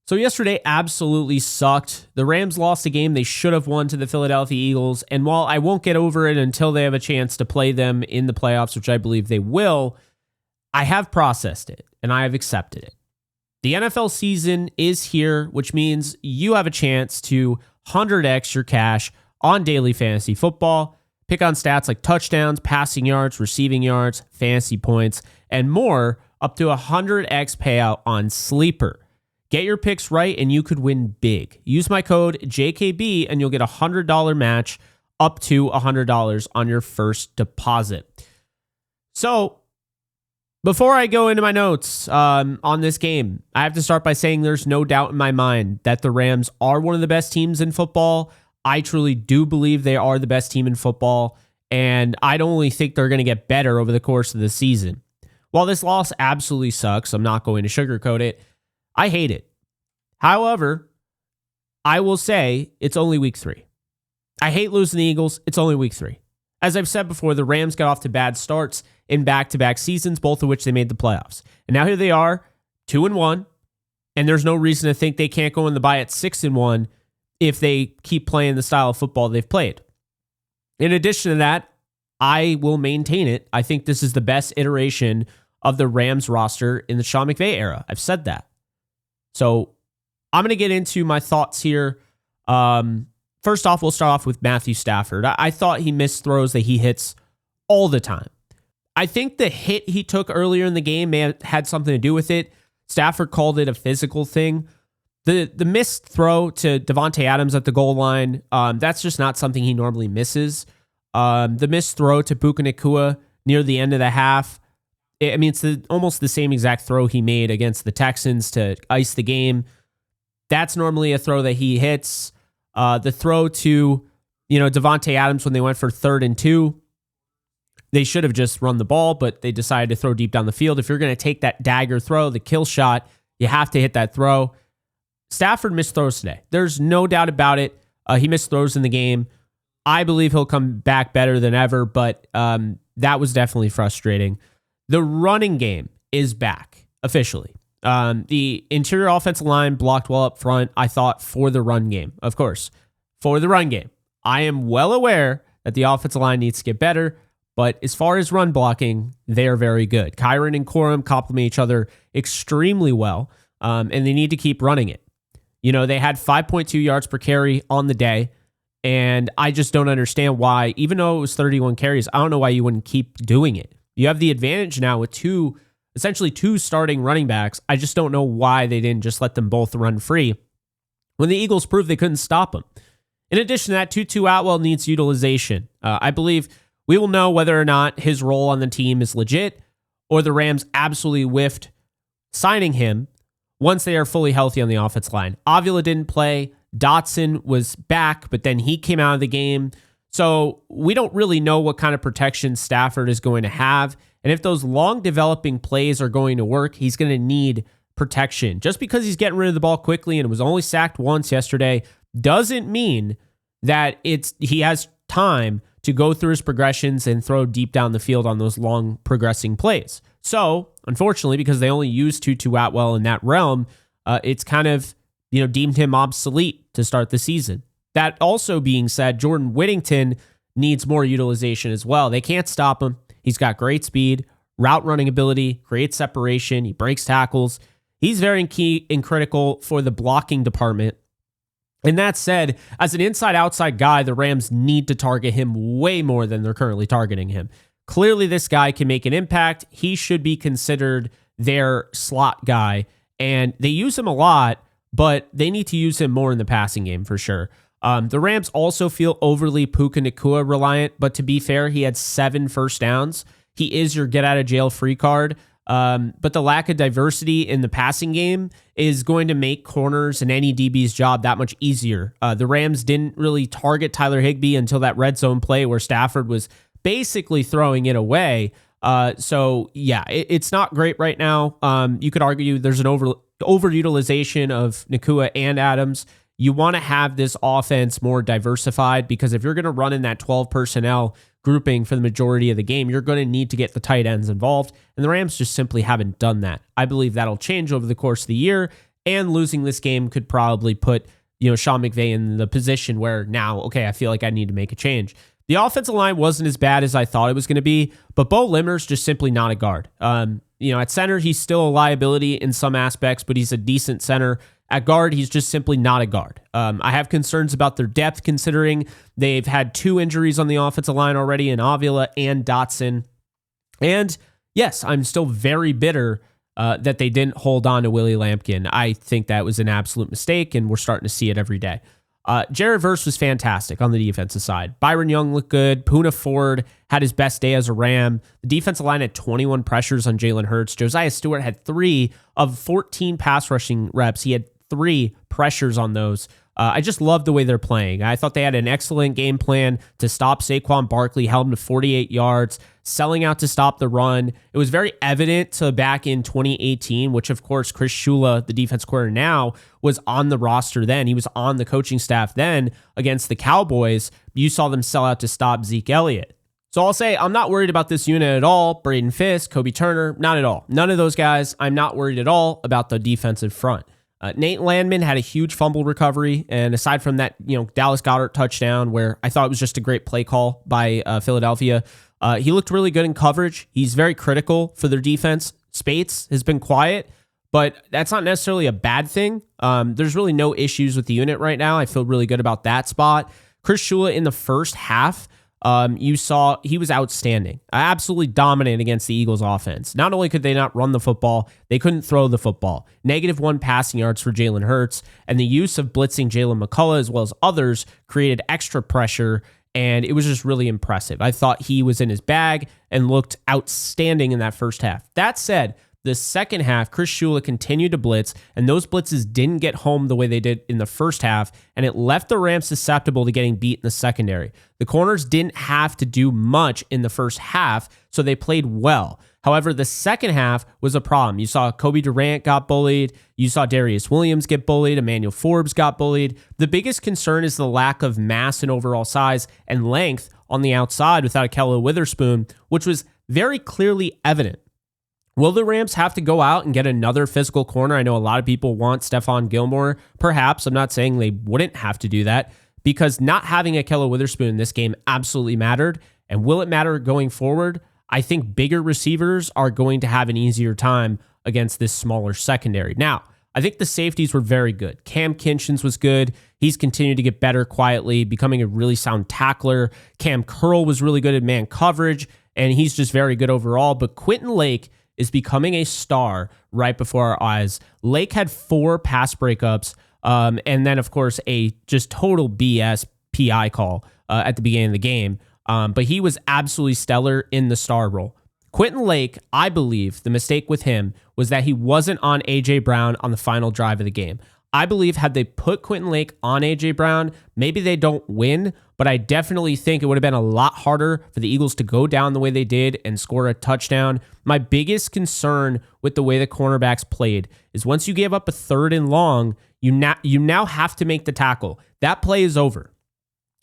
So yesterday absolutely sucked. The Rams lost a game they should have won to the Philadelphia Eagles, and while I won't get over it until they have a chance to play them in the playoffs, which I believe they will, I have processed it, and I have accepted it. The NFL season is here, which means you have a chance to 100x your cash on daily fantasy football. Pick on stats like touchdowns, passing yards, receiving yards, fantasy points, and more, up to 100x payout on Sleeper. Get your picks right and you could win big. Use my code JKB and you'll get a $100 match up to $100 on your first deposit. So, before I go into my notes on this game, I have to start by saying there's no doubt in my mind that the Rams are one of the best teams in football. I truly do believe they are the best team in football, and I don't only think they're going to get better over the course of the season. While this loss absolutely sucks, I'm not going to sugarcoat it. I hate it. However, I will say it's only week 3. I hate losing the Eagles. It's only week 3. As I've said before, the Rams got off to bad starts in back-to-back seasons, both of which they made the playoffs. And now here they are, 2-1, and there's no reason to think they can't go in the bye at 6-1 if they keep playing the style of football they've played. In addition to that, I will maintain it. I think this is the best iteration of the Rams roster in the Sean McVay era. I've said that. So I'm going to get into my thoughts here. First off, we'll start off with Matthew Stafford. I thought he missed throws that he hits all the time. I think the hit he took earlier in the game may have had something to do with it. Stafford called it a physical thing. The missed throw to Davante Adams at the goal line, that's just not something he normally misses. The missed throw to Puka Nacua near the end of the half, it's almost the same exact throw he made against the Texans to ice the game. That's normally a throw that he hits. The throw to, Davante Adams when they went for 3rd and 2, they should have just run the ball, but they decided to throw deep down the field. If you're going to take that dagger throw, the kill shot, you have to hit that throw. Stafford missed throws today. There's no doubt about it. He missed throws in the game. I believe he'll come back better than ever, but that was definitely frustrating. The running game is back, officially. The interior offensive line blocked well up front, I thought, for the run game. Of course, for the run game. I am well aware that the offensive line needs to get better, but as far as run blocking, they are very good. Kyron and Corum complement each other extremely well, and they need to keep running it. They had 5.2 yards per carry on the day, and I just don't understand why, even though it was 31 carries, I don't know why you wouldn't keep doing it. You have the advantage now with essentially two starting running backs. I just don't know why they didn't just let them both run free when the Eagles proved they couldn't stop them. In addition to that, Tutu Atwell needs utilization. I believe we will know whether or not his role on the team is legit or the Rams absolutely whiffed signing him once they are fully healthy on the offensive line. Avila didn't play. Dotson was back, but then he came out of the game. So we don't really know what kind of protection Stafford is going to have. And if those long developing plays are going to work, he's going to need protection. Just because he's getting rid of the ball quickly and was only sacked once yesterday doesn't mean that he has time to go through his progressions and throw deep down the field on those long progressing plays. So, unfortunately, because they only used Tutu Atwell in that realm, it's kind of deemed him obsolete to start the season. That also being said, Jordan Whittington needs more utilization as well. They can't stop him. He's got great speed, route running ability, creates separation, he breaks tackles. He's very key and critical for the blocking department. And that said, as an inside-outside guy, the Rams need to target him way more than they're currently targeting him. Clearly, this guy can make an impact. He should be considered their slot guy. And they use him a lot, but they need to use him more in the passing game for sure. The Rams also feel overly Puka Nacua reliant, but to be fair, he had 7 first downs. He is your get-out-of-jail-free card. But the lack of diversity in the passing game is going to make corners and any DB's job that much easier. The Rams didn't really target Tyler Higbee until that red zone play where Stafford was basically throwing it away. So yeah, it's not great right now. You could argue there's an overutilization of Nacua and Adams. You want to have this offense more diversified because if you're going to run in that 12 personnel grouping for the majority of the game, you're going to need to get the tight ends involved. And the Rams just simply haven't done that. I believe that'll change over the course of the year. and losing this game could probably put, Sean McVay in the position where now, okay, I feel like I need to make a change. The offensive line wasn't as bad as I thought it was going to be, but Bo Limmer's just simply not a guard. At center, he's still a liability in some aspects, but he's a decent center. At guard, he's just simply not a guard. I have concerns about their depth, considering they've had 2 injuries on the offensive line already in Avila and Dotson. And yes, I'm still very bitter that they didn't hold on to Willie Lampkin. I think that was an absolute mistake, and we're starting to see it every day. Jared Verse was fantastic on the defensive side. Byron Young looked good. Poona Ford had his best day as a Ram. The defensive line had 21 pressures on Jalen Hurts. Josiah Stewart had 3 of 14 pass rushing reps. He had 3 pressures on those. I just love the way they're playing. I thought they had an excellent game plan to stop Saquon Barkley, held him to 48 yards, selling out to stop the run. It was very evident to back in 2018, which of course Chris Shula, the defense coordinator now, was on the roster then. He was on the coaching staff then against the Cowboys. You saw them sell out to stop Zeke Elliott. So I'll say I'm not worried about this unit at all. Braden Fisk, Kobe Turner, not at all. None of those guys. I'm not worried at all about the defensive front. Nate Landman had a huge fumble recovery, and aside from that, Dallas Goedert touchdown, where I thought it was just a great play call by Philadelphia, he looked really good in coverage. He's very critical for their defense. Spates has been quiet, but that's not necessarily a bad thing. There's really no issues with the unit right now. I feel really good about that spot. Chris Shula in the first half, you saw he was outstanding, absolutely dominant against the Eagles offense. Not only could they not run the football, they couldn't throw the football. -1 passing yards for Jalen Hurts, and the use of blitzing Jalen McCullough as well as others created extra pressure, and it was just really impressive. I thought he was in his bag and looked outstanding in that first half. That said, the second half, Chris Shula continued to blitz, and those blitzes didn't get home the way they did in the first half, and it left the Rams susceptible to getting beat in the secondary. The corners didn't have to do much in the first half, so they played well. However, the second half was a problem. You saw Kobe Durant got bullied. You saw Darius Williams get bullied. Emmanuel Forbes got bullied. The biggest concern is the lack of mass and overall size and length on the outside without Ahkello Witherspoon, which was very clearly evident. Will the Rams have to go out and get another physical corner? I know a lot of people want Stephon Gilmore. Perhaps. I'm not saying they wouldn't have to do that, because not having Ahkello Witherspoon in this game absolutely mattered. And will it matter going forward? I think bigger receivers are going to have an easier time against this smaller secondary. Now, I think the safeties were very good. Cam Kinchins was good. He's continued to get better quietly, becoming a really sound tackler. Cam Curl was really good at man coverage, and he's just very good overall. But Quentin Lake is becoming a star right before our eyes. Lake had 4 pass breakups, and then, of course, a just total BS PI call at the beginning of the game. But he was absolutely stellar in the star role. Quentin Lake, I believe the mistake with him was that he wasn't on A.J. Brown on the final drive of the game. I believe had they put Quentin Lake on A.J. Brown, maybe they don't win, but I definitely think it would have been a lot harder for the Eagles to go down the way they did and score a touchdown. My biggest concern with the way the cornerbacks played is once you gave up a 3rd and long, you now have to make the tackle. That play is over.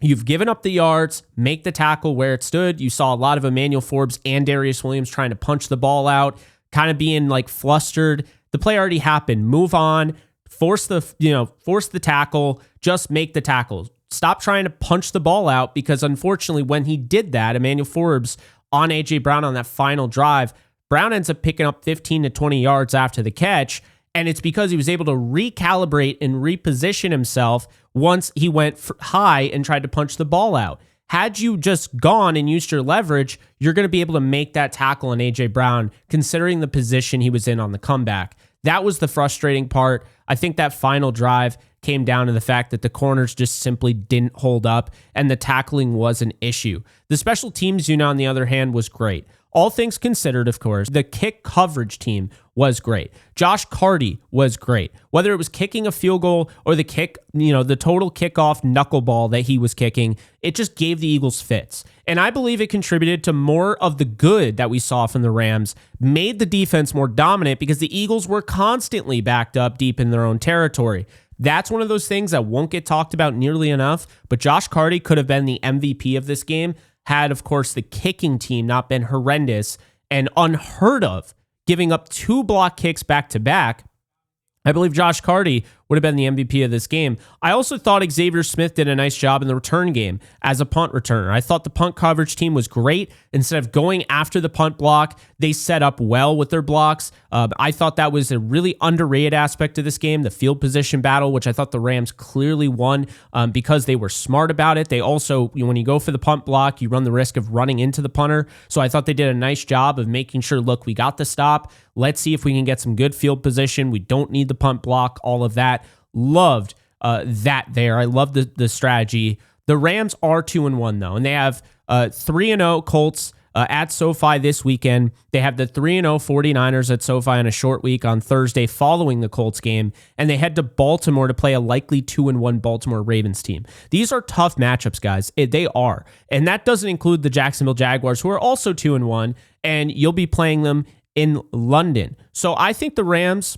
You've given up the yards, make the tackle where it stood. You saw a lot of Emmanuel Forbes and Darius Williams trying to punch the ball out, kind of being like flustered. The play already happened. Move on. Force the tackle, just make the tackle. Stop trying to punch the ball out, because unfortunately when he did that, Emmanuel Forbes on A.J. Brown on that final drive, Brown ends up picking up 15 to 20 yards after the catch, and it's because he was able to recalibrate and reposition himself once he went high and tried to punch the ball out. Had you just gone and used your leverage, you're going to be able to make that tackle on A.J. Brown, considering the position he was in on the comeback. That was the frustrating part. I think that final drive came down to the fact that the corners just simply didn't hold up, and the tackling was an issue. The special teams unit, on the other hand, was great. All things considered, of course, the kick coverage team was great. Josh Carty was great. Whether it was kicking a field goal or the kick, the total kickoff knuckleball that he was kicking, it just gave the Eagles fits. And I believe it contributed to more of the good that we saw from the Rams, made the defense more dominant because the Eagles were constantly backed up deep in their own territory. That's one of those things that won't get talked about nearly enough, but Josh Carty could have been the MVP of this game had, of course, the kicking team not been horrendous and unheard of, giving up 2 block kicks back to back. I believe Josh Carty would have been the MVP of this game. I also thought Xavier Smith did a nice job in the return game as a punt returner. I thought the punt coverage team was great. Instead of going after the punt block, they set up well with their blocks. I thought that was a really underrated aspect of this game, the field position battle, which I thought the Rams clearly won because they were smart about it. They also, when you go for the punt block, you run the risk of running into the punter. So I thought they did a nice job of making sure, look, we got the stop. Let's see if we can get some good field position. We don't need the punt block, all of that. Loved that there. I love the strategy. The Rams are 2-1 though, and they have 3-0 Colts at SoFi this weekend. They have the 3-0 49ers at SoFi on a short week on Thursday following the Colts game, and they head to Baltimore to play a likely 2-1 Baltimore Ravens team. These are tough matchups, guys. They are, and that doesn't include the Jacksonville Jaguars, who are also 2-1, and you'll be playing them in London. So I think the Rams,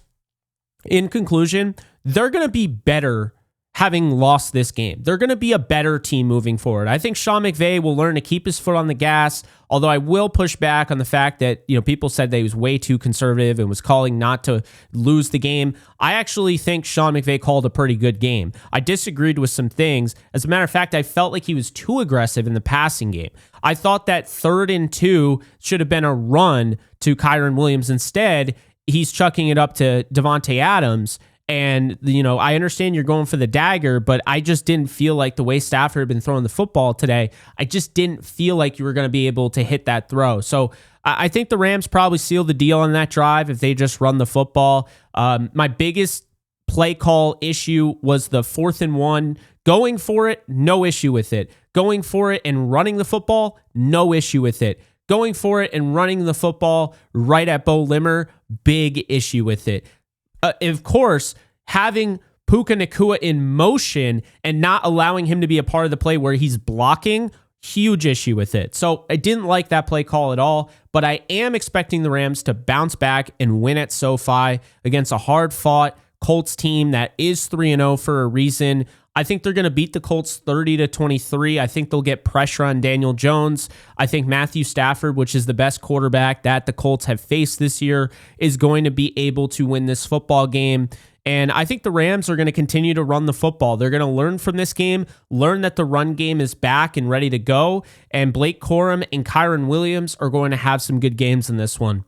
in conclusion, they're going to be better having lost this game. They're going to be a better team moving forward. I think Sean McVay will learn to keep his foot on the gas, although I will push back on the fact that, people said that he was way too conservative and was calling not to lose the game. I actually think Sean McVay called a pretty good game. I disagreed with some things. As a matter of fact, I felt like he was too aggressive in the passing game. I thought that 3rd and 2 should have been a run to Kyren Williams. Instead, he's chucking it up to Devontae Adams. And, I understand you're going for the dagger, but I just didn't feel like the way Stafford had been throwing the football today, I just didn't feel like you were going to be able to hit that throw. So I think the Rams probably sealed the deal on that drive if they just run the football. My biggest play call issue was the 4th and 1. Going for it, no issue with it. Going for it and running the football, no issue with it. Going for it and running the football right at Bo Limmer, big issue with it. Of course, having Puka Nacua in motion and not allowing him to be a part of the play where he's blocking, huge issue with it. So I didn't like that play call at all, but I am expecting the Rams to bounce back and win at SoFi against a hard-fought Colts team that is 3-0 for a reason. I think they're going to beat the Colts 30-23. I think they'll get pressure on Daniel Jones. I think Matthew Stafford, which is the best quarterback that the Colts have faced this year, is going to be able to win this football game. And I think the Rams are going to continue to run the football. They're going to learn from this game, learn that the run game is back and ready to go. And Blake Corum and Kyren Williams are going to have some good games in this one.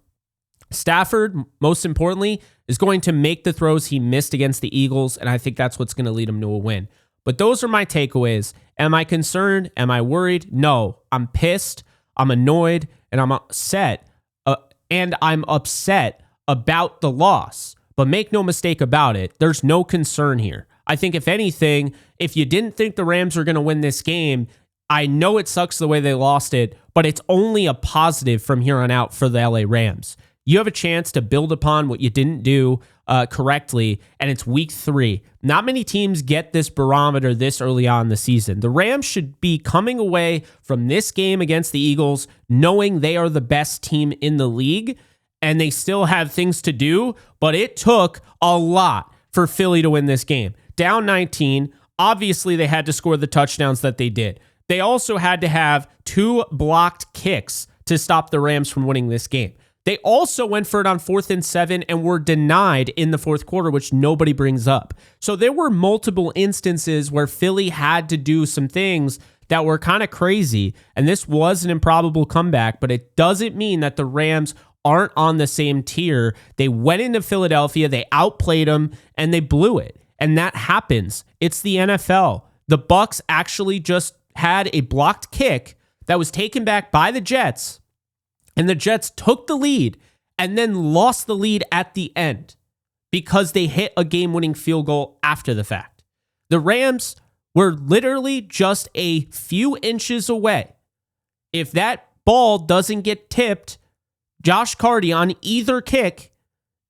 Stafford, most importantly, is going to make the throws he missed against the Eagles, and I think that's what's going to lead him to a win. But those are my takeaways. Am I concerned? Am I worried? No. I'm pissed. I'm annoyed, and I'm upset. I'm upset about the loss. But make no mistake about it, there's no concern here. I think if anything, if you didn't think the Rams were going to win this game, I know it sucks the way they lost it, but it's only a positive from here on out for the LA Rams. You have a chance to build upon what you didn't do correctly, and it's week 3. Not many teams get this barometer this early on in the season. The Rams should be coming away from this game against the Eagles knowing they are the best team in the league, and they still have things to do, but it took a lot for Philly to win this game. Down 19, obviously they had to score the touchdowns that they did. They also had to have 2 blocked kicks to stop the Rams from winning this game. They also went for it on 4th and 7 and were denied in the 4th quarter, which nobody brings up. So there were multiple instances where Philly had to do some things that were kind of crazy, and this was an improbable comeback, but it doesn't mean that the Rams aren't on the same tier. They went into Philadelphia, they outplayed them, and they blew it. And that happens. It's the NFL. The Bucs actually just had a blocked kick that was taken back by the Jets, and the Jets took the lead and then lost the lead at the end because they hit a game-winning field goal after the fact. The Rams were literally just a few inches away. If that ball doesn't get tipped, Josh Carty on either kick,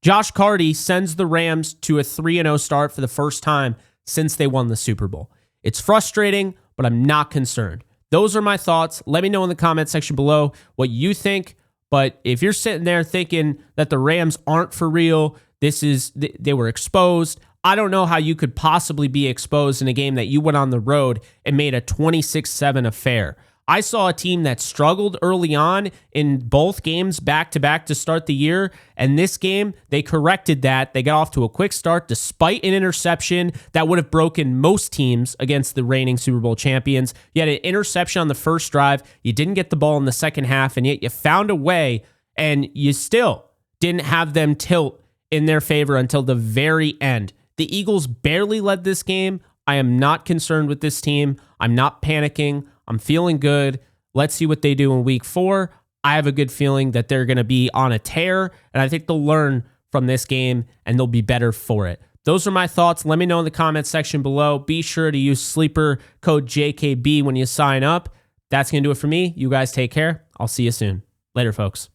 Josh Carty sends the Rams to a 3-0 start for the first time since they won the Super Bowl. It's frustrating, but I'm not concerned. Those are my thoughts. Let me know in the comment section below what you think. But if you're sitting there thinking that the Rams aren't for real, they were exposed, I don't know how you could possibly be exposed in a game that you went on the road and made a 26-7 affair. I saw a team that struggled early on in both games back-to-back to start the year, and this game, they corrected that. They got off to a quick start despite an interception that would have broken most teams against the reigning Super Bowl champions. You had an interception on the first drive, you didn't get the ball in the second half, and yet you found a way, and you still didn't have them tilt in their favor until the very end. The Eagles barely led this game. I am not concerned with this team. I'm not panicking. I'm feeling good. Let's see what they do in week 4. I have a good feeling that they're going to be on a tear, and I think they'll learn from this game, and they'll be better for it. Those are my thoughts. Let me know in the comments section below. Be sure to use sleeper code JKB when you sign up. That's going to do it for me. You guys take care. I'll see you soon. Later, folks.